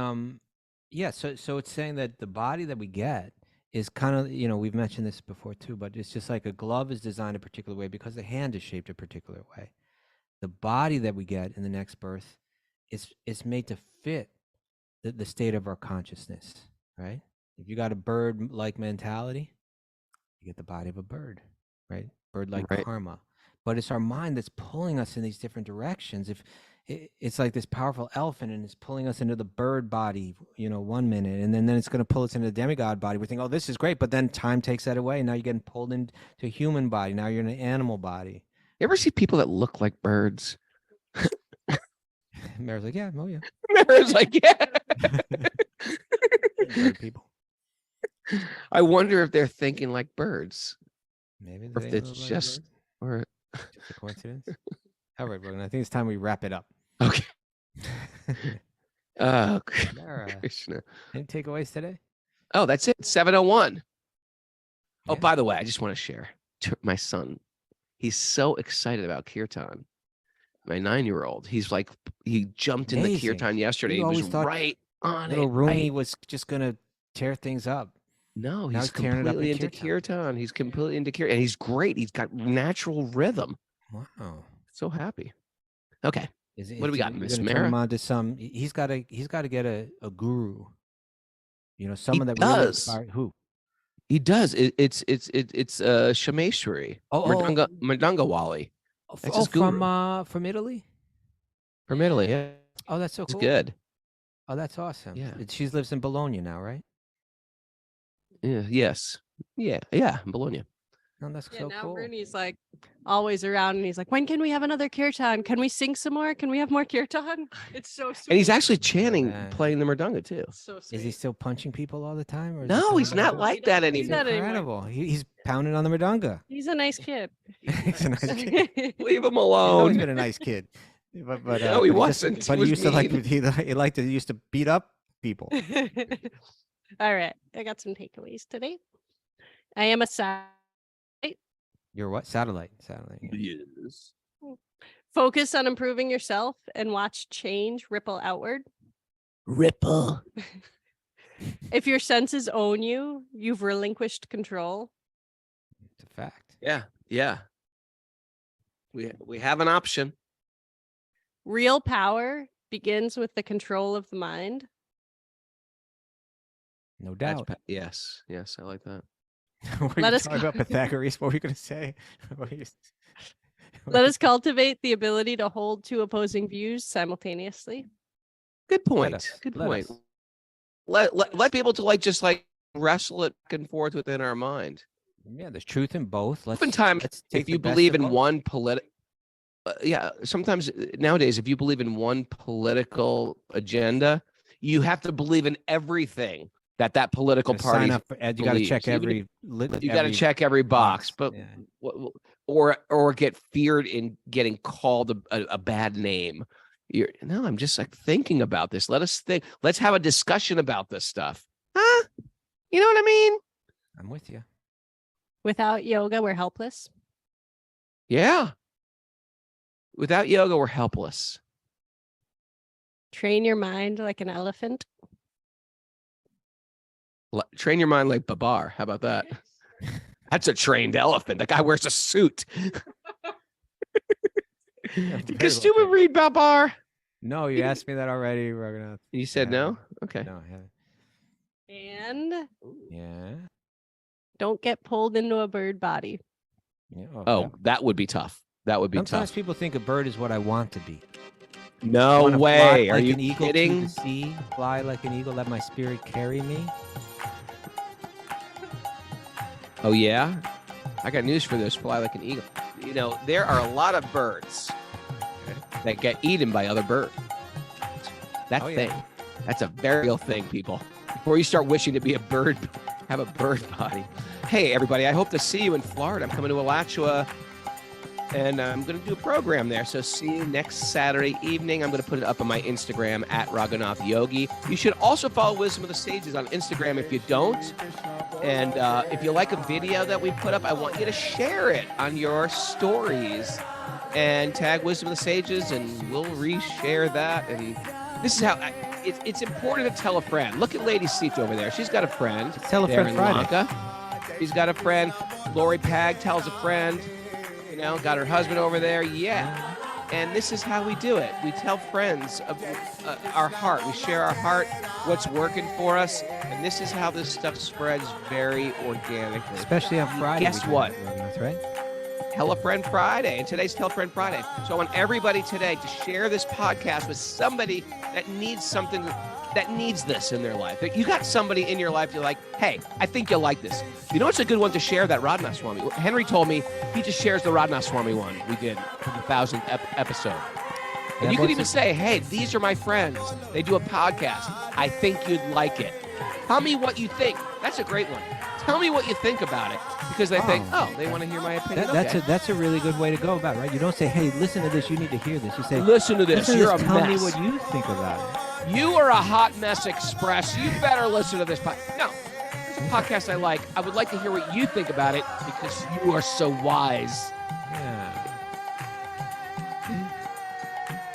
yeah, so it's saying that the body that we get is kind of, we've mentioned this before too, but it's just like a glove is designed a particular way because the hand is shaped a particular way. The body that we get in the next birth is made to fit the state of our consciousness, right? If you got a bird like mentality, you get the body of a bird, right? Bird like Right. karma. But it's our mind that's pulling us in these different directions. If it's like this powerful elephant and it's pulling us into the bird body, 1 minute, and then it's going to pull us into the demigod body. We think, oh, this is great, but then time takes that away. Now you're getting pulled into a human body. Now you're in an animal body. You ever see people that look like birds? Mary's like, yeah, oh yeah, It's like, yeah. bird people. I wonder if they're thinking like birds, Maybe or if they it's look like just, birds. or Just a coincidence. All right, Rogan, I think it's time we wrap it up. okay. Oh, Mara, Krishna. any takeaways today? Oh, that's it. 7:01. Oh, Yeah. by the way, I just want to share my son. He's so excited about kirtan. My 9-year-old. He's like, he jumped in the Amazing. kirtan yesterday. You He was always thought right on Little it. Rooney Right. was just gonna tear things up. No, Now he's he's tearing it up completely in into kirtan. He's completely into kirtan, and he's great. He's got natural rhythm. Wow. So happy. Okay. What do we got, You're Miss gonna turn him Mara? on to some. He's got to get a guru. He Someone that really does. inspired. Who? He does. It's Shameshwari. Oh, Mridanga Wali. That's his guru. from Italy. From Italy. Yeah. Oh, that's so He's cool. good. Oh, that's awesome. Yeah. She lives in Bologna now, right? Yeah. Yes. Yeah. Yeah. Bologna. No, that's Yeah, so now cool. Rooney's like always around and he's like, when can we have another kirtan? Can we sing some more? Can we have more kirtan? It's so sweet. And he's actually chanting, that. playing the mridanga too. so sweet. Is he still punching people all the time? Or is No, he he's not No, like he that doesn't do anymore. that anymore. incredible. He's pounding on the mridanga. He's a nice kid. He's a nice kid. Leave him He's always alone. been a nice kid. But No, he but wasn't. He But he was used to like mean. he liked to used to beat up people. All right. I got some takeaways today. I am a You're what? Satellite. Yeah. Yes. focus on improving yourself and watch change ripple outward. Ripple. If your senses own you, you've relinquished control. It's a fact. Yeah. Yeah. We have an option. Real power begins with the control of the mind. No That's doubt. yes. Yes. I like that. What are Let you us talking go- about Pythagoras? What were you going to say? What were you- Let us cultivate the ability to hold two opposing views simultaneously. Good point. us. Good Let point. us. Let people to just wrestle it back and forth within our mind. Yeah, there's truth in both. Oftentimes, let's take if the you best believe of in both. one sometimes nowadays, if you believe in one political agenda, you have to believe in everything that political Gotta party sign up for, you got to check believes. every. You got to check every box, but yeah. or get feared in getting called a bad name. No, I'm just thinking about this. Let us think. Let's have a discussion about this stuff. Huh? You know what I mean? I'm with you. Without yoga, we're helpless. Yeah. Without yoga, we're helpless. Train your mind like an elephant. Train your mind like Babar. How about that? That's a trained elephant. That guy wears a suit. Very You well stupid trained. read Babar. No, you asked me that already, Raghunath. You said I no? haven't. Okay. No, I haven't. And Yeah. don't get pulled into a bird body. Yeah. Oh, that would be tough. That would be Sometimes tough. people think a bird is what I want to be. No Wanna way. Fly Are like you an eagle to kidding? the sea, fly like an eagle, let my spirit carry me. Oh, yeah? I got news for this. Fly like an eagle. You know, there are a lot of birds that get eaten by other birds. That Oh, yeah. thing. That's a very real thing, people. Before you start wishing to be a bird, have a bird body. Hey, everybody, I hope to see you in Florida. I'm coming to Alachua, and I'm going to do a program there. So see you next Saturday evening. I'm going to put it up on my Instagram at Raghunath Yogi. You should also follow Wisdom of the Sages on Instagram if you don't. And if you like a video that we put up, I want you to share it on your stories and tag Wisdom of the Sages, and we'll reshare that. And this is how it's important to tell a friend. Look at Lady Seat over there. She's got a friend. Tell a there friend in Friday. Lanka. She's got a friend. Lori Pag tells a friend. You know, got her husband over there. Yeah. And this is how we do it. We tell friends of our heart. We share our heart, what's working for us. And this is how this stuff spreads very organically. Especially on Friday. Guess we do what? that, Raghunath, right? Tell a Friend Friday, and today's Tell a Friend Friday. So I want everybody today to share this podcast with somebody that needs something, that needs this in their life. You got somebody in your life, you're like, hey, I think you'll like this. You know what's a good one to share? That Radhanath Swami. Henry told me he just shares the Radhanath Swami one we did for the 1,000th episode. And Yeah, you could what's even it- say, hey, these are my friends. They do a podcast. I think you'd like it. Tell me what you think. That's a great one. Tell me what you think about it, because they think, oh, they want to hear my opinion. That's a really good way to go about it, right? You don't say, hey, listen to this, you need to hear this. You say, Listen to this. listen to You're this, a tell mess. me what you think about it. You are a hot mess express. You better listen to this podcast. No, it's a podcast I like. I would like to hear what you think about it because you are so wise.